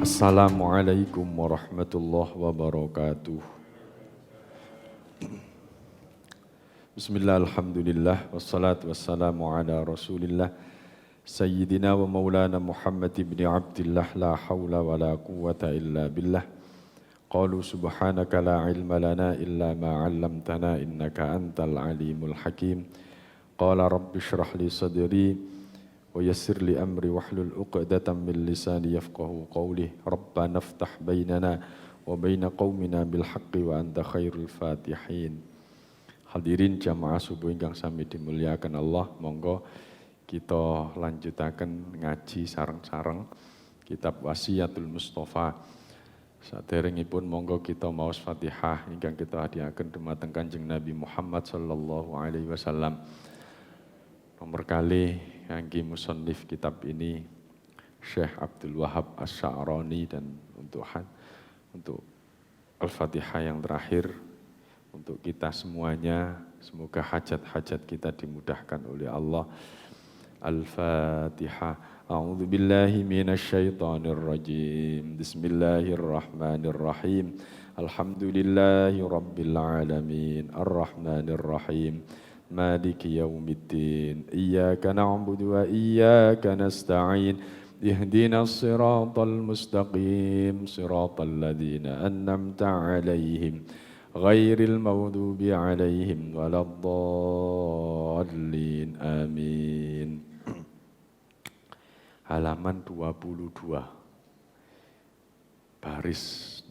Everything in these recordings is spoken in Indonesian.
Assalamualaikum warahmatullahi wabarakatuh. Bismillah, alhamdulillah, wassalatu wassalamu ala rasulillah Sayyidina wa maulana Muhammad ibn Abdillah, la hawla wa la quwwata illa billah. Qalu subhanaka la ilma lana illa ma 'allamtana innaka antal alimul hakim. Qala rabbi shrah li sadri wa yassir li amri wahlul 'uqdatam min lisani yafqahu qawli. Rabbana iftah bainana wa baina qaumina bil haqqi wa anta khairul fatihin. Hadirin jamaah subuh ingkang sami dimuliakan Allah, monggo kita lanjutaken ngaji sareng-sareng kitab Wasiyatul Mustafa. Saderengipun monggo kita maos Fatihah ingkang kita hadiaken dumateng Kanjeng Nabi Muhammad sallallahu alaihi wasallam. Nomor kali kangge musannif kitab ini Syekh Abdul Wahab Asy-Sya'rani, dan untuk Al-Fatihah yang terakhir untuk kita semuanya, semoga hajat-hajat kita dimudahkan oleh Allah. Al-Fatihah. A'udzu billahi minasy syaithanir rajim. Bismillahirrahmanirrahim. Alhamdulillahi rabbil alamin. Arrahmanir rahim. Maliki yaumiddin. Iyyaka na'budu wa iyyaka nasta'in. Ihdinas siratal mustaqim. Siratal ladzina an'amta 'alaihim. Ghairil maghdubi 'alaihim waladdallin. Amin. Halaman 22. Baris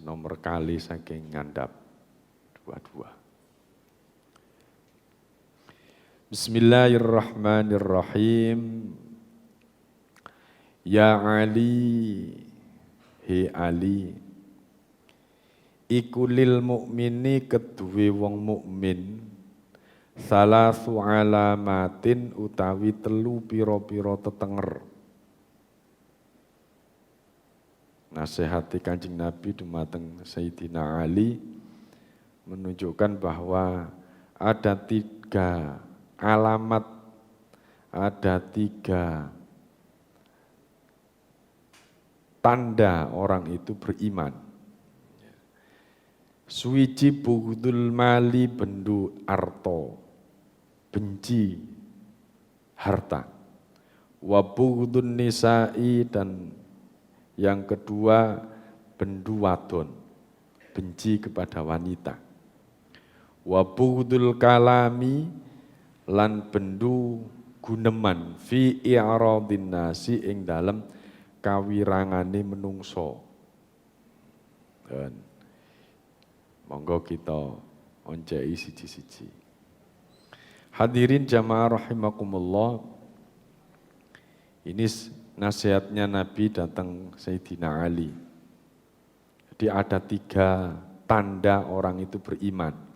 nomor kali saking ngandap 22. Bismillahirrahmanirrahim. Ya Ali, he Ali, iku lil mukmini keduwe wong mukmin salasu alamatin utawi telu pira-pira tetenger. Nasihati Kanjeng Nabi dumateng Sayyidina Ali menunjukkan bahwa ada 3 alamat, ada 3 tanda orang itu beriman. Suwiji bughdul mali, bendu arto, benci harta. Wa bughdun nisa'i, dan yang kedua bendu wadon, benci kepada wanita. Wa bughdul kalami, lan bendu guneman fi i'radin nasi, ing dalem kawirangane menungso. Dan monggo kita oncei siji-siji. Hadirin jamaah rahimakumullah, ini nasihatnya Nabi datang Sayyidina Ali. Jadi ada 3 tanda orang itu beriman.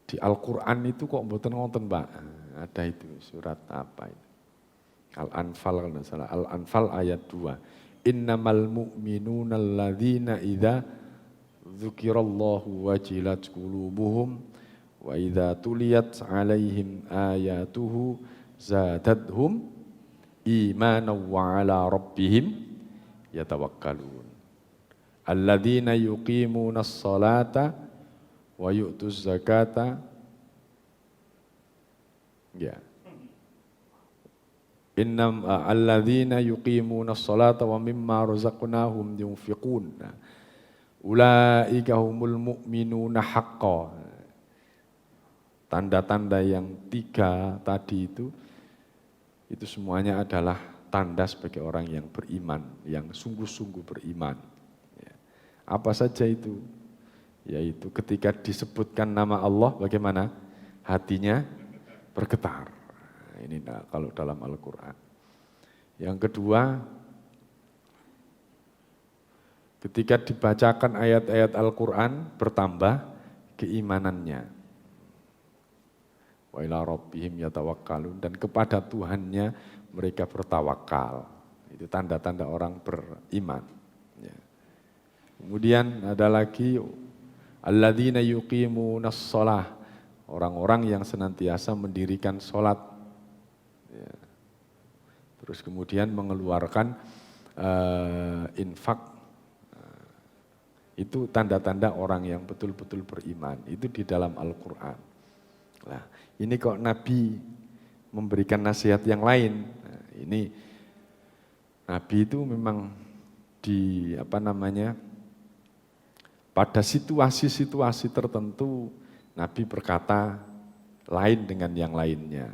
Di Al-Quran itu kok mboten ngonten, Pak. Ada itu surat apa itu? Al-Anfal kalau tidak salah. Al-Anfal ayat 2. Innamal mu'minuna alladzina idza dzukirallahu wajilat qulubuhum wa idza tuliyat 'alaihim ayatuhu zadadhum imanan wa 'ala rabbihim yatawakkalun. Alladzina yuqimunas salata wa yu'tuz zakata. Ya. Innam alladzina yuqimunas salata wa mimma razaqnahum yunfiqun. Ulaika humul mu'minuna haqqan. Tanda-tanda yang 3 tadi itu semuanya adalah tanda sebagai orang yang beriman, yang sungguh-sungguh beriman. Ya. Apa saja itu? Yaitu ketika disebutkan nama Allah, bagaimana? Hatinya bergetar. Ini kalau dalam Al-Quran. Yang kedua, ketika dibacakan ayat-ayat Al-Quran, bertambah keimanannya. Wa ila rabbihim yatawakkalun, dan kepada Tuhannya mereka bertawakal. Itu tanda-tanda orang beriman. Ya. Kemudian ada lagi alladzina yuqimunas shalah, orang-orang yang senantiasa mendirikan sholat. Ya. Terus kemudian mengeluarkan infak, itu tanda-tanda orang yang betul-betul beriman. Itu di dalam Al-Quran. Nah, ini kok Nabi memberikan nasihat yang lain. Nah, ini Nabi itu memang pada situasi-situasi tertentu Nabi berkata lain dengan yang lainnya.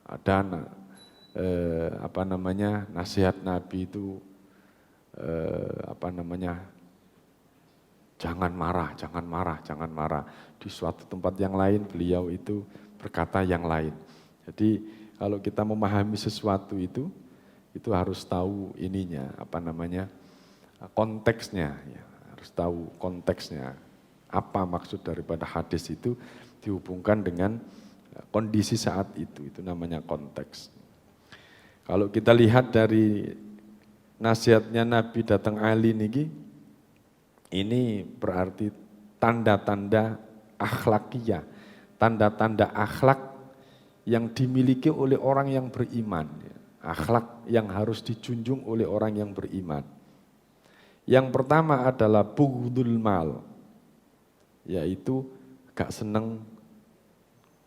Ada nasihat Nabi itu jangan marah, jangan marah, jangan marah. Di suatu tempat yang lain beliau itu berkata yang lain. Jadi kalau kita memahami sesuatu itu harus tahu ininya, konteksnya, ya. Harus tahu konteksnya. Apa maksud daripada hadis itu dihubungkan dengan kondisi saat itu namanya konteks. Kalau kita lihat dari nasihatnya Nabi datang Ali niki, ini berarti tanda-tanda akhlakiyah, tanda-tanda akhlak yang dimiliki oleh orang yang beriman. Akhlak yang harus dijunjung oleh orang yang beriman. Yang pertama adalah bughdul mal, yaitu gak seneng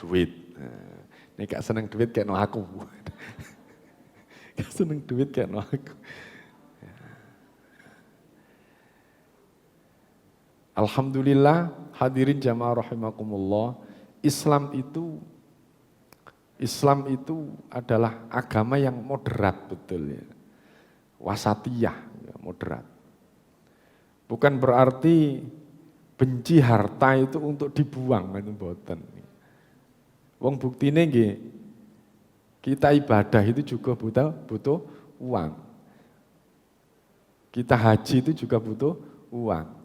duit. Nah, ini gak seneng duit kayak no aku. Gak seneng duit kayak no aku. Alhamdulillah, hadirin jamaah rahimakumullah, Islam itu adalah agama yang moderat, betul ya. Wasatiyah, ya, moderat. Bukan berarti benci harta itu untuk dibuang, itu mboten. Wong buktine nggih, kita ibadah itu juga butuh uang. Kita haji itu juga butuh uang.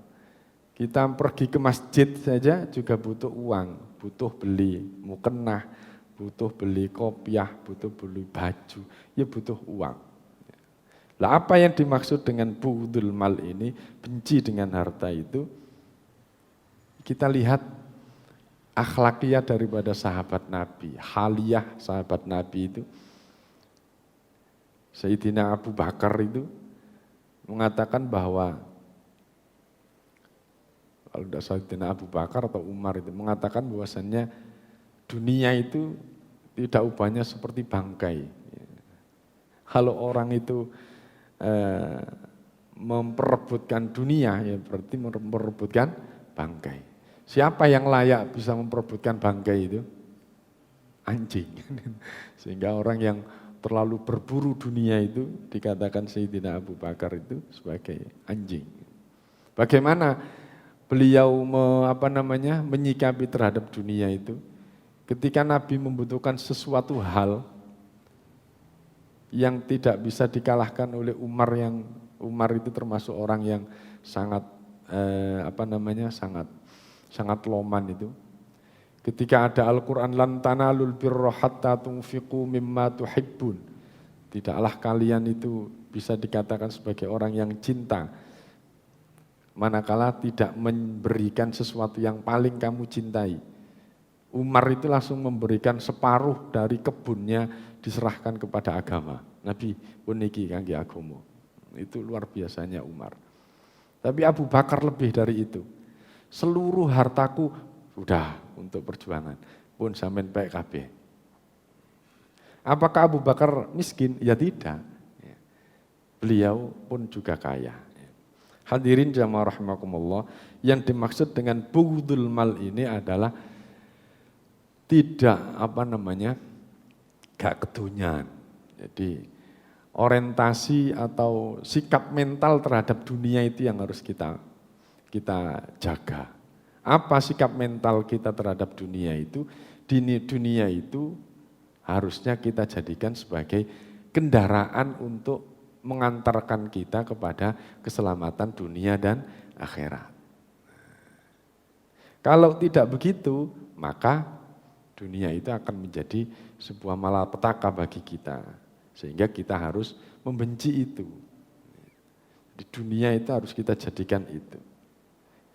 Kita pergi ke masjid saja juga butuh uang, butuh beli mukennah, butuh beli kopiah, butuh beli baju, ya butuh uang. Lah apa yang dimaksud dengan bughdul mal ini, benci dengan harta itu, kita lihat akhlakiyah daripada sahabat Nabi, haliyah sahabat Nabi itu. Sayyidina Abu Bakar itu mengatakan bahwa, kalau tidak Sayyidina Abu Bakar atau Umar itu mengatakan bahwasannya dunia itu tidak ubahnya seperti bangkai. Kalau orang itu memperebutkan dunia, ya berarti memperebutkan bangkai. Siapa yang layak bisa memperebutkan bangkai itu? Anjing. Sehingga orang yang terlalu berburu dunia itu dikatakan Sayyidina Abu Bakar itu sebagai anjing. Bagaimana beliau menyikapi terhadap dunia itu? Ketika Nabi membutuhkan sesuatu hal yang tidak bisa dikalahkan oleh Umar, yang Umar itu termasuk orang yang sangat sangat loman itu. Ketika ada Al-Qur'an, lan tanalul birra hatta tunfiqu mimma tuhibbun. Tidaklah kalian itu bisa dikatakan sebagai orang yang cinta manakala tidak memberikan sesuatu yang paling kamu cintai. Umar itu langsung memberikan separuh dari kebunnya diserahkan kepada agama. Nabi pun niki kangge agama. Itu luar biasanya Umar. Tapi Abu Bakar lebih dari itu. Seluruh hartaku sudah untuk perjuangan. Pun sampean PKB. Apakah Abu Bakar miskin? Ya tidak. Beliau pun juga kaya. Hadirin jamaah rahimakumullah, yang dimaksud dengan bughdul mal ini adalah tidak gak kedunyan. Jadi orientasi atau sikap mental terhadap dunia itu yang harus kita jaga. Apa sikap mental kita terhadap dunia itu? Dunia itu harusnya kita jadikan sebagai kendaraan untuk mengantarkan kita kepada keselamatan dunia dan akhirat. Kalau tidak begitu, maka dunia itu akan menjadi sebuah malapetaka bagi kita. Sehingga kita harus membenci itu. Di dunia itu harus kita jadikan itu.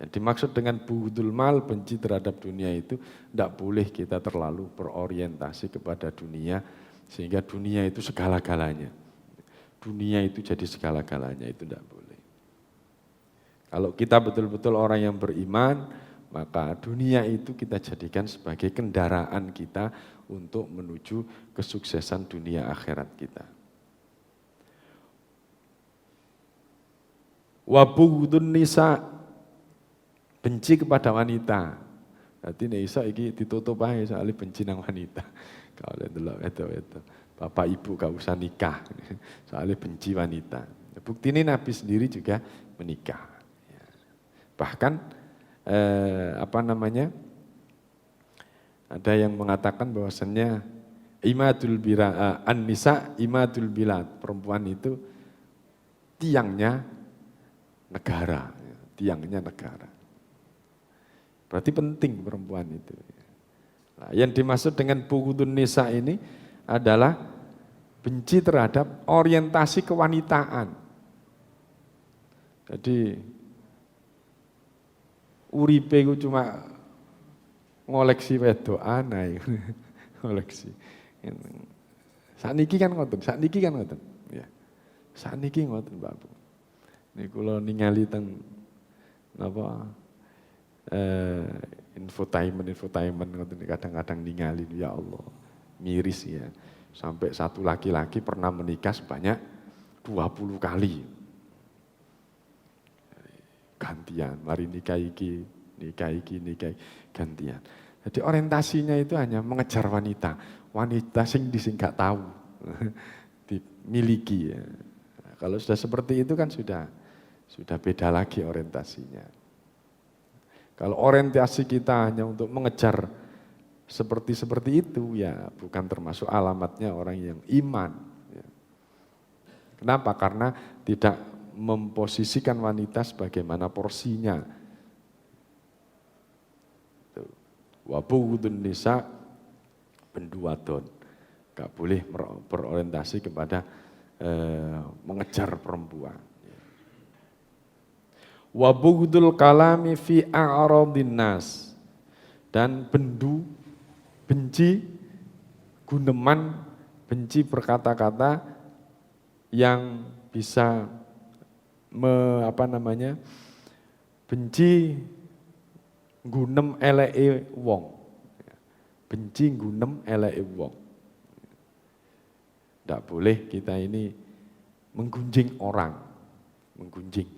Yang dimaksud dengan bughdul mal, benci terhadap dunia itu, tidak boleh kita terlalu berorientasi kepada dunia, Sehingga dunia itu segala-galanya. Dunia itu jadi segala-galanya, itu tidak boleh. Kalau kita betul-betul orang yang beriman, maka dunia itu kita jadikan sebagai kendaraan kita untuk menuju kesuksesan dunia akhirat kita. Wa bughdun nisa, benci kepada wanita. Berarti nek iso iki ditutup ae soalnya benci nang wanita. Kalau delok itu. Bapak ibu gak usah nikah, soalnya benci wanita. Bukti ini Nabi sendiri juga menikah. Bahkan ada yang mengatakan bahwasannya imadul bira an-nisa imadul bilad, perempuan itu tiangnya negara, tiangnya negara. Berarti penting perempuan itu. Nah, yang dimaksud dengan bughdun nisa ini adalah benci terhadap orientasi kewanitaan. Jadi uripe ku cuma ngoleksi wedokan ae. Ngoleksi. Sakniki kan ngoten. Ya. Sakniki ngoten, Mbak Bu. Niku kula ningali teng napa infotainment ngoten kadang-kadang ningali, ya Allah. Miris ya, sampai satu laki-laki pernah menikah sebanyak 20 kali. Gantian, mari nikah iki, gantian. Jadi orientasinya itu hanya mengejar wanita. Wanita sing gak tahu, dimiliki ya. Kalau sudah seperti itu kan sudah beda lagi orientasinya. Kalau orientasi kita hanya untuk mengejar seperti itu ya bukan termasuk alamatnya orang yang iman. Kenapa? Karena tidak memposisikan wanita sebagaimana porsinya. Wa bughdun nisa penduwadon. Gak boleh berorientasi kepada mengejar perempuan. Wa bughdul kalami fi a'radin nas, dan benci guneman, benci berkata-kata yang bisa benci gunem eleke wong. Benci gunem eleke wong. Tidak boleh kita ini menggunjing orang, menggunjing.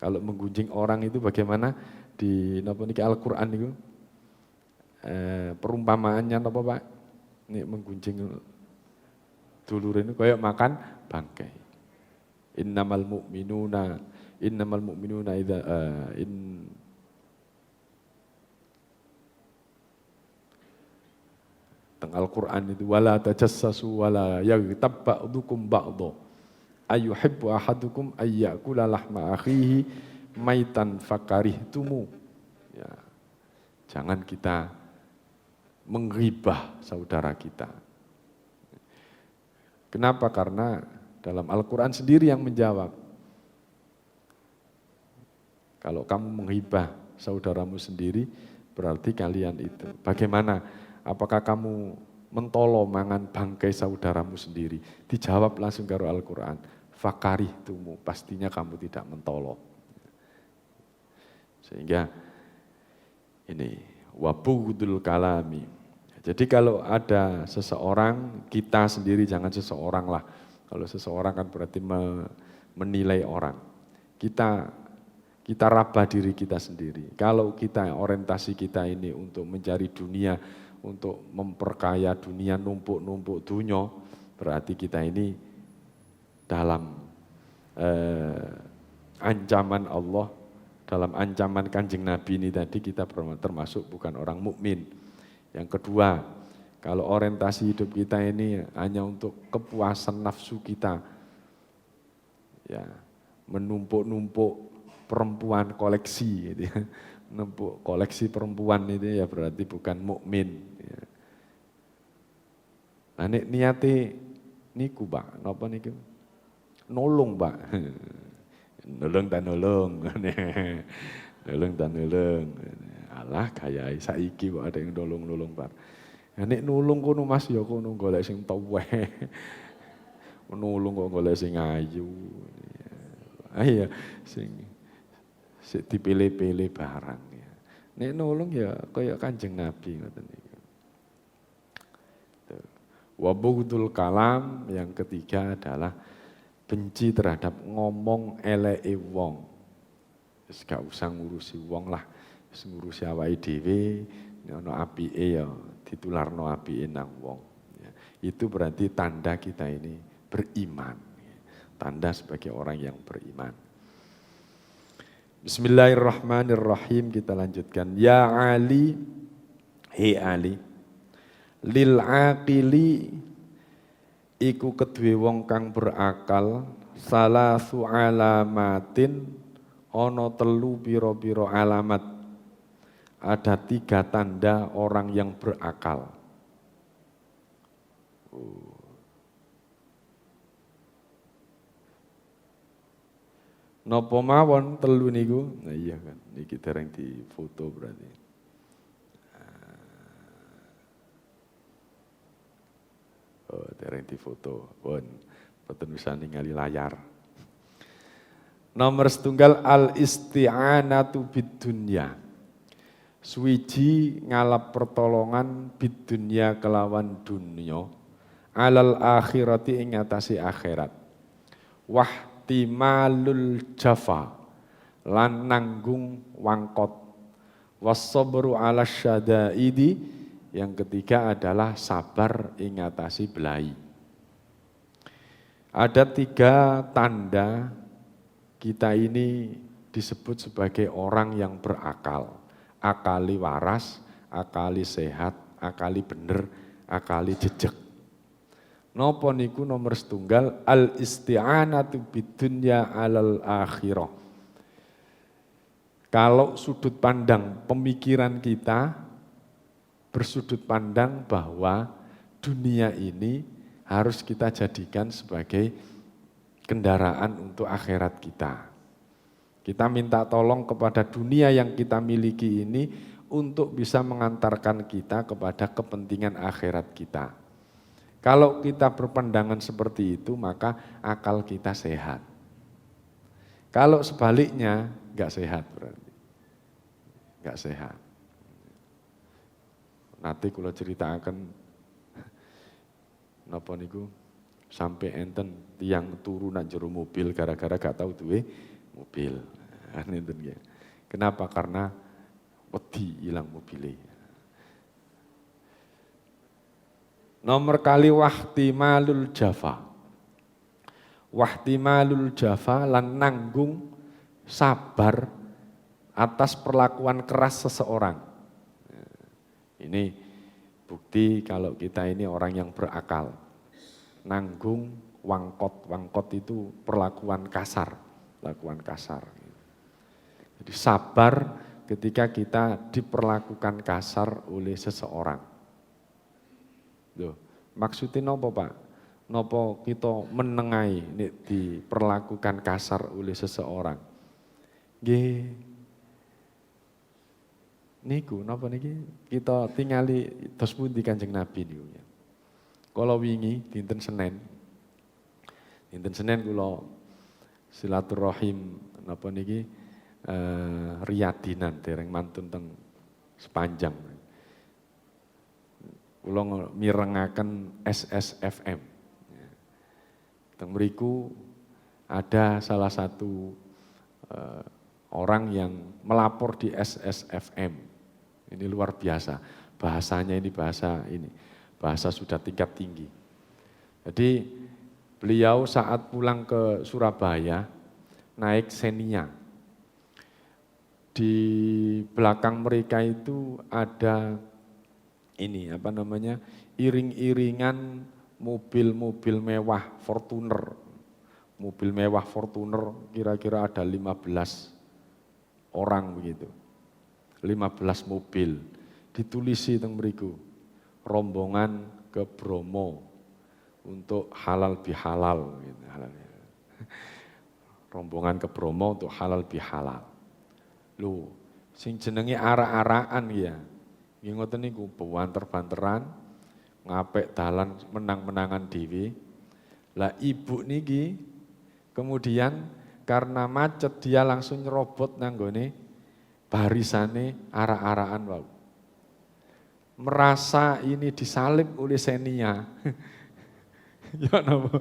Kalau menggunjing orang itu bagaimana di Al-Qur'an itu? Perumpamaannya apa Pak? Ini menggunjing dulur ini kayak makan bangkai. Innamal mu'minuna idza teng Al-Qur'an itu wala tajassasu wala yaghtab ba'dukum ba'dha ayyuhibbu ahadukum ayyakula lahma akhihi maitan fakarihtumu. Ya. Jangan kita menghibah saudara kita. Kenapa? Karena dalam Al-Quran sendiri yang menjawab. Kalau kamu menghibah saudaramu sendiri, berarti kalian itu. Bagaimana? Apakah kamu mentolo mangan bangkai saudaramu sendiri? Dijawab langsung karo Al-Quran. Fakarihtumu, pastinya kamu tidak mentolo. Sehingga ini wa bughdul kalami. Jadi kalau ada seseorang, kita sendiri, jangan seseorang lah. Kalau seseorang kan berarti menilai orang. Kita raba diri kita sendiri. Kalau kita orientasi kita ini untuk mencari dunia, untuk memperkaya dunia, numpuk-numpuk dunia, berarti kita ini dalam ancaman Allah, dalam ancaman Kanjeng Nabi ini tadi kita termasuk bukan orang mukmin. Yang kedua, kalau orientasi hidup kita ini hanya untuk kepuasan nafsu kita, ya menumpuk-numpuk perempuan koleksi, gitu ya. Menumpuk koleksi perempuan itu ya berarti bukan mukmin. Ya. Nah niate niku Pak, napa niku? Nolong Pak. Nolong tak nolong. Nolong tak nolong. Alah kayak saiki kok ada yang nolong-nolong Pak. Nek nulung kono Mas ya kono golek sing tuwek. Nulung kok golek sing ayu. Iya, sing dipilih-pilih barang ya. Nek nulung ya kaya Kanjeng Nabi ngoten niku. Wa bughdul kalam yang ketiga adalah benci terhadap ngomong eleke wong. Wis gak usah ngurusi wong lah, wis ngurusi awake dhewe, nek ana apike ya ditularno apike nang wong. Ya, itu berarti tanda kita ini beriman. Tanda sebagai orang yang beriman. Bismillahirrahmanirrahim, kita lanjutkan. Ya Ali, he Ali, lil aqili iku kedue wong kang berakal, salasu alamatin, ono telu piro-piro alamat. Ada 3 tanda orang yang berakal. Napa mawon telu niku? Nah iya kan, niki dereng difoto berarti. Oh, dereng difoto. Boten bisa ningali layar. Nomor setunggal al-isti'anatu bidunya. Suwiji ngalap pertolongan bidunya kelawan dunya. Alal akhirati ing atase akhirat. Wahtimalul jafa lan nanggung wangkot. Wassabru ala syadaidi, yang ketiga adalah sabar ing atase belai. Ada 3 tanda kita ini disebut sebagai orang yang berakal. Akali waras, akali sehat, akali bener, akali jejeg. Napa niku nomor setunggal al-isti'anatu bidunya alal akhirah. Kalau sudut pandang pemikiran kita bersudut pandang bahwa dunia ini harus kita jadikan sebagai kendaraan untuk akhirat kita. Kita minta tolong kepada dunia yang kita miliki ini untuk bisa mengantarkan kita kepada kepentingan akhirat kita. Kalau kita berpandangan seperti itu, maka akal kita sehat. Kalau sebaliknya, enggak sehat berarti. Enggak sehat. Nanti kalau ceritakan, napa niku sampai enten tiang turu nang jero mobil gara-gara gak tahu duwe mobil. Enten ya. Kenapa? Karena wedi hilang mobilnya. Nomor kali wahtimalul jafa. Wahtimalul jafa lan nanggung sabar atas perlakuan keras seseorang. Ini bukti kalau kita ini orang yang berakal. Nanggung wangkot. Wangkot itu perlakuan kasar. Perlakuan kasar. Jadi sabar ketika kita diperlakukan kasar oleh seseorang. Loh, maksudnya nopo Pak? Nopo kita menengai diperlakukan kasar oleh seseorang? Nggih. Niku napa niki kita tingali dos pundi Kanjeng Nabi niku ya. Kala wingi dinten Senin. Dinten Senin kula silaturahim napa niki riyadinan dereng mantun teng Sepanjang. Kula mirengaken SSFM. Teng mriku ada salah satu orang yang melapor di SSFM. Ini luar biasa. Bahasanya ini bahasa sudah tingkat tinggi. Jadi beliau saat pulang ke Surabaya naik Xenia. Di belakang mereka itu ada iring-iringan mobil-mobil mewah Fortuner. Mobil mewah Fortuner kira-kira ada 15 orang begitu. 15 mobil. Ditulisi teng mriku. Rombongan ke Bromo untuk halal bihalal gitu. Rombongan ke Bromo untuk halal bihalal. Lho, sing jenenge arak-arakan ya. Nggih ngoten niku banter-banteran ngapik dalan menang-menangan dhewe. Lah ibu niki kemudian karena macet dia langsung nyerobot nanggone barisane arak-arakan wau. Merasa ini disalib oleh Xenia. Ya napa?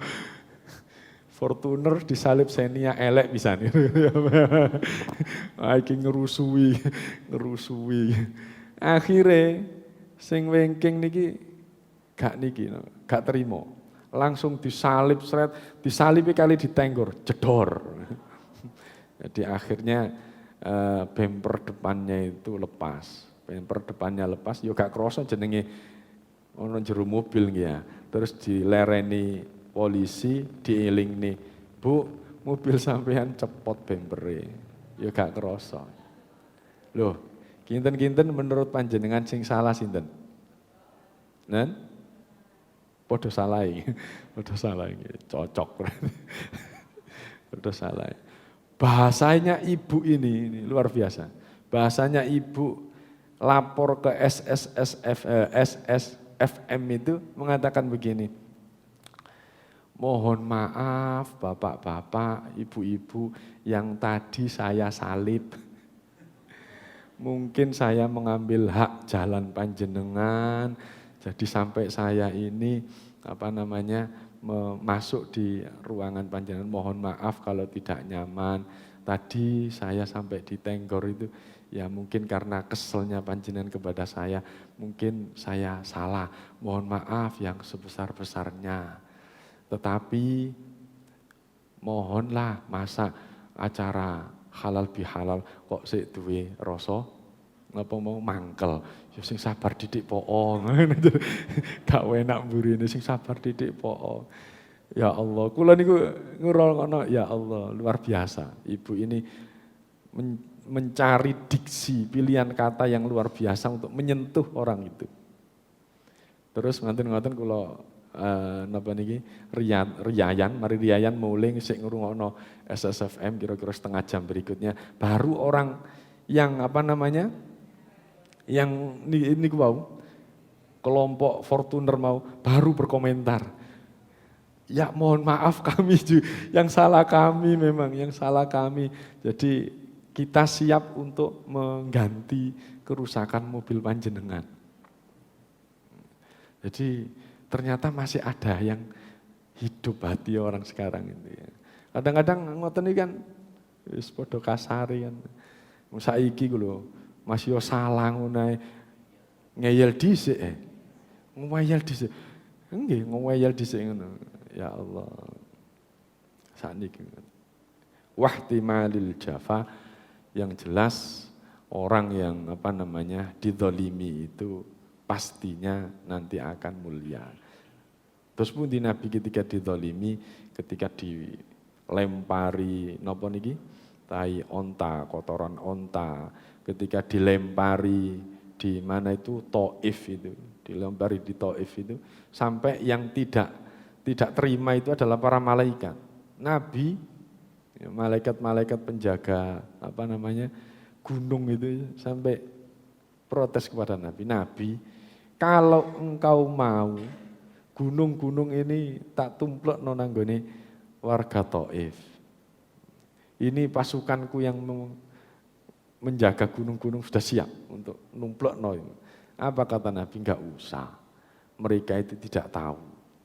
Fortuner disalib Xenia elek bisa nih. Iki ngerusui. Akhirnya sing wengking niki gak terima. Langsung disalib disalibi kali ditenggor, jedor. Jadi akhirnya bumper depannya itu lepas. Bumper depannya lepas, yo gak kroso jenenge ono jero mobil ya. Terus dilereni polisi, dielingni, "Bu, mobil sampean cepot bempere." Ya gak kroso. Loh, kinten-kinten menurut panjenengan sing salah sinten? Nen? Podo salah cocok. Podo salah. Bahasanya ibu ini luar biasa. Bahasanya ibu lapor ke SSFM itu mengatakan begini. Mohon maaf bapak-bapak, ibu-ibu yang tadi saya salib. Mungkin saya mengambil hak jalan panjenengan, jadi sampai saya ini masuk di ruangan panjenengan. Mohon maaf kalau tidak nyaman. Tadi saya sampai ditenggor itu ya mungkin karena keselnya panjenengan kepada saya, mungkin saya salah. Mohon maaf yang sebesar-besarnya. Tetapi mohonlah masa acara halal bihalal kok sik duwe rasa ngapa mau mangkel. Ya sing sabar didik po'o. Gak enak mburine sing sabar didik po'o. Ya Allah, kula niku ngrungokno ya Allah, luar biasa. Ibu ini mencari diksi, pilihan kata yang luar biasa untuk menyentuh orang itu. Terus ngoten-ngoten kula riyayan muling sik ngrungokno SSFM kira-kira setengah jam berikutnya baru orang yang yang ini mau kelompok Fortuner mau baru berkomentar. Ya mohon maaf kami yang salah kami memang yang salah kami. Jadi kita siap untuk mengganti kerusakan mobil panjenengan. Jadi ternyata masih ada yang hidup hati orang sekarang ini. Kadang-kadang ngoten iki kan wis padha kasari kan. Saiki ku lho masih salah ngono ngeyel dhisik ngeyel dhisik. Nggih, ngeyel dhisik ngono. Ya Allah. Sakniki. Wahtimalil jafa yang jelas orang yang dizalimi itu pastinya nanti akan mulia. Terus pun di Nabi ketika dizalimi, ketika dilempari napa niki? Tai onta, kotoran onta, ketika dilempari di mana itu Taif itu, dilempari di Taif itu, sampai yang tidak terima itu adalah para malaikat. Nabi, malaikat-malaikat penjaga gunung itu sampai protes kepada Nabi. Nabi, kalau engkau mau gunung-gunung ini tak tumplekno nanggone warga Taif. Ini pasukanku yang menjaga gunung-gunung sudah siap untuk numplekno. Apa kata Nabi? Enggak usah. Mereka itu tidak tahu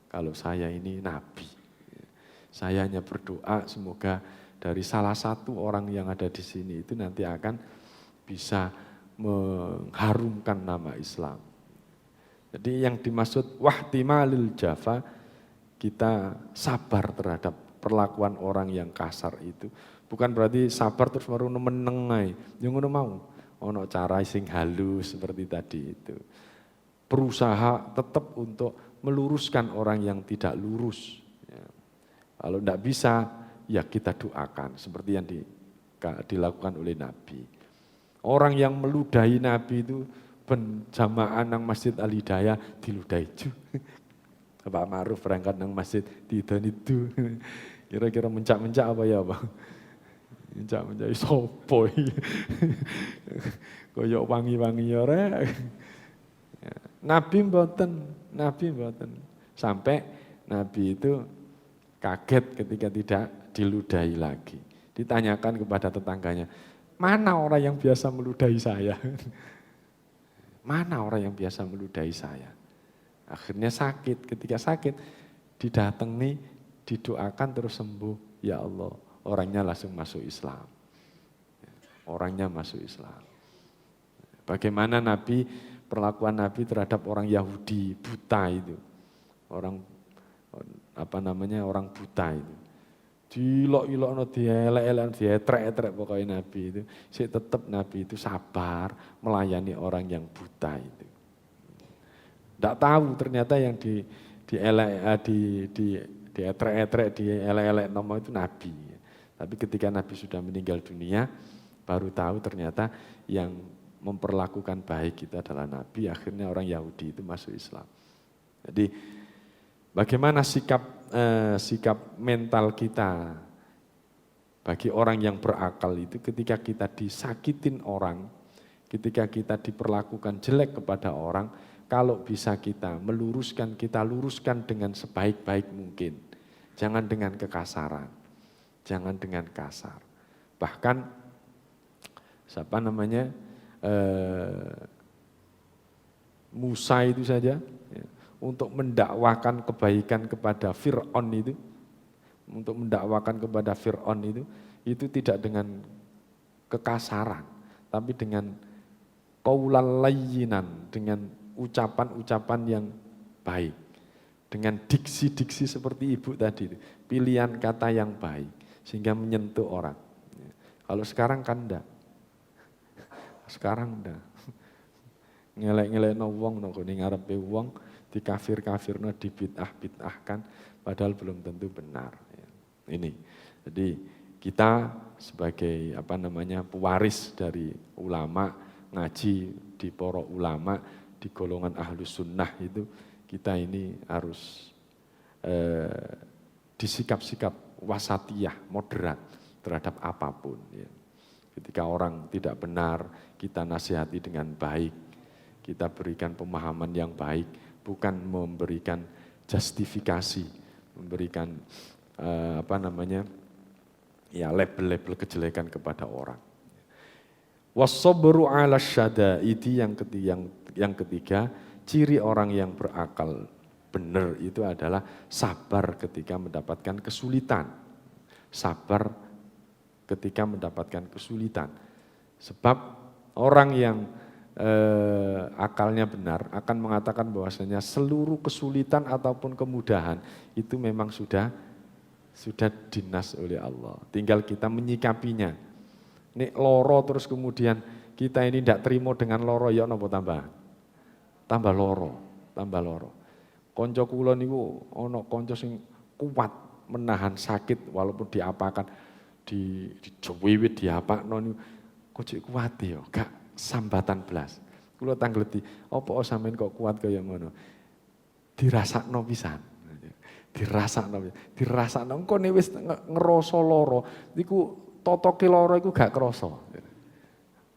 kalau saya ini Nabi. Saya hanya berdoa semoga dari salah satu orang yang ada di sini itu nanti akan bisa mengharumkan nama Islam. Jadi yang dimaksud wahtimalil jafa, kita sabar terhadap perlakuan orang yang kasar itu. Bukan berarti sabar terus baru meneng ae. Yo ngono mau. Ono cara sing halus seperti tadi itu. Berusaha tetap untuk meluruskan orang yang tidak lurus. Ya. Kalau tidak bisa, ya kita doakan seperti yang dilakukan oleh Nabi. Orang yang meludahi Nabi itu berjamaah nang Masjid Al-Hidayah diludahi ju. Pak Ma'ruf berangkat nang masjid didan itu. Kira-kira mencak-mencak apa ya, Pak? Mencak-mencak sopo iki. Koyok wangi-wangi ora. Ya. Nabi mboten. Sampai Nabi itu kaget ketika tidak diludahi lagi. Ditanyakan kepada tetangganya, mana orang yang biasa meludahi saya? Mana orang yang biasa meludahi saya? Akhirnya sakit, ketika sakit didatangi, didoakan terus sembuh. Ya Allah, orangnya langsung masuk Islam. Orangnya masuk Islam. Bagaimana perlakuan Nabi terhadap orang Yahudi buta itu. Orang buta itu. Dilok-ilokno dielek-elek dietrek-etrek pokoknya Nabi itu. Tetap Nabi itu sabar melayani orang yang buta itu. Tidak tahu ternyata yang dietrek-etrek dielek-elek nama itu Nabi. Tapi ketika Nabi sudah meninggal dunia, baru tahu ternyata yang memperlakukan baik itu adalah Nabi. Akhirnya orang Yahudi itu masuk Islam. Jadi bagaimana sikap mental kita bagi orang yang berakal itu ketika kita disakitin orang, ketika kita diperlakukan jelek kepada orang, kalau bisa kita luruskan dengan sebaik-baik mungkin. Jangan dengan kekasaran, jangan dengan kasar. Bahkan Musa itu saja untuk mendakwakan kebaikan kepada Fir'aun itu tidak dengan kekasaran, tapi dengan qaulal layyinan, dengan ucapan-ucapan yang baik, dengan diksi-diksi seperti ibu tadi, pilihan kata yang baik sehingga menyentuh orang. Kalau sekarang kan enggak. Sekarang enggak. Ngelek-ngelekno wong nang gone ngarepe wong, dikafir-kafirno, dibid'ah-bid'ahkan padahal belum tentu benar. Ini. Jadi kita sebagai pewaris dari ulama, ngaji di para ulama, di golongan ahlus sunnah itu, kita ini harus disikap-sikap wasatiyah, moderat terhadap apapun. Ya. Ketika orang tidak benar, kita nasihati dengan baik, kita berikan pemahaman yang baik, bukan memberikan justifikasi, memberikan label-label kejelekan kepada orang. Wassobru 'ala syada'idi, yang ketiga, ciri orang yang berakal benar itu adalah sabar ketika mendapatkan kesulitan. Sabar ketika mendapatkan kesulitan. Sebab orang yang akalnya benar akan mengatakan bahwasanya seluruh kesulitan ataupun kemudahan itu memang sudah dinas oleh Allah. Tinggal kita menyikapinya. Nek loro terus kemudian kita ini tidak terima dengan loro, ya napa tambah loro. Konco kula niku ana konco sing kuat menahan sakit walaupun diapakan, dijewiwit diapakno niku kok kuat ya, gak sambatan blas. Kula tangleti, apa sampean kok kuat kaya ngono? Dirasakno pisan. Dirasakno engko nek wis ngerasa lara niku totoke lara iku gak krasa.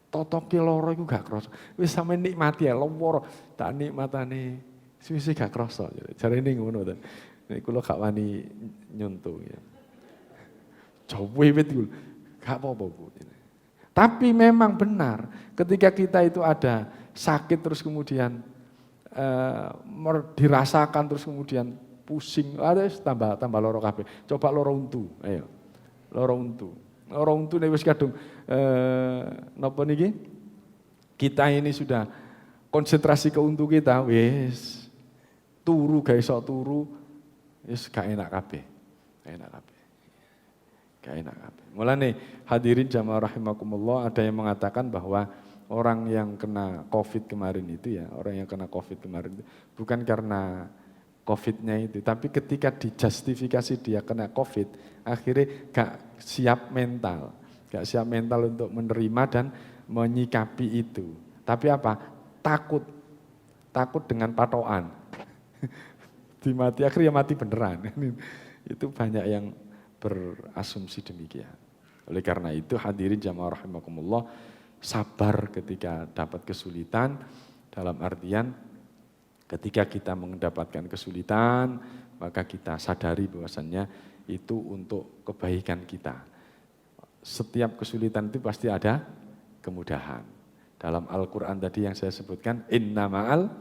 Totoke lara iku gak krasa. Wis sampean nikmati ya lara, tak nikmatane suwi-suwi gak krasa. Jarene ngono to. Nek kula gak wani nyuntuk ya. Jowewet iku gak apa-apa, Bu. Tapi memang benar ketika kita itu ada sakit terus kemudian dirasakan terus kemudian pusing, ada tambah loro kabeh. Coba loro untu, ayo. Loro untu nek wis kadung napa niki? Kita ini sudah konsentrasi ke untu kita, wis turu gak iso turu, wis gak enak kabeh. Gak enak kabeh. Mulane hadirin jamaah rahimakumullah, ada yang mengatakan bahwa orang yang kena COVID kemarin itu bukan karena COVID-nya itu, tapi ketika dijustifikasi dia kena COVID, akhirnya gak siap mental untuk menerima dan menyikapi itu. Tapi apa? Takut dengan patokan. Dimati akhirnya mati beneran. Itu banyak yang berasumsi demikian. Oleh karena itu hadirin jamaah rahimakumullah, sabar ketika dapat kesulitan dalam artian Ketika kita mendapatkan kesulitan, maka kita sadari bahwasannya itu untuk kebaikan kita. Setiap kesulitan itu pasti ada kemudahan. Dalam Al-Quran tadi yang saya sebutkan, inna ma'al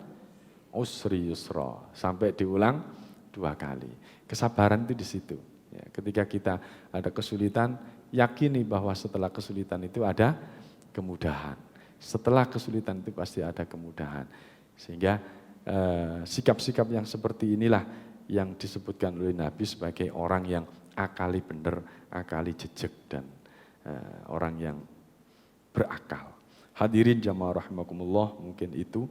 usri yusra, sampai diulang 2 kali. Kesabaran itu di situ. Ya, ketika kita ada kesulitan, yakini bahwa setelah kesulitan itu ada kemudahan. Setelah kesulitan itu pasti ada kemudahan. Sehingga sikap-sikap yang seperti inilah yang disebutkan oleh Nabi sebagai orang yang akali benar, akali jejak, dan orang yang berakal. Hadirin jamaah rahimakumullah, mungkin itu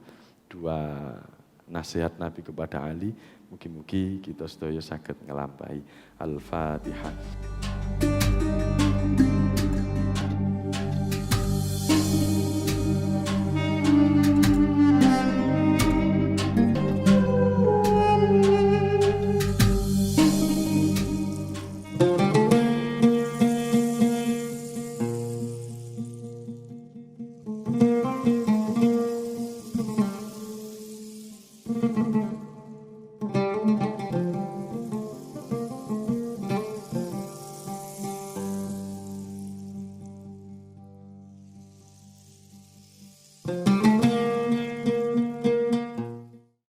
2 nasihat Nabi kepada Ali. Mugi-mugi kita sedaya saged ngelampahi. Al-Fatihah.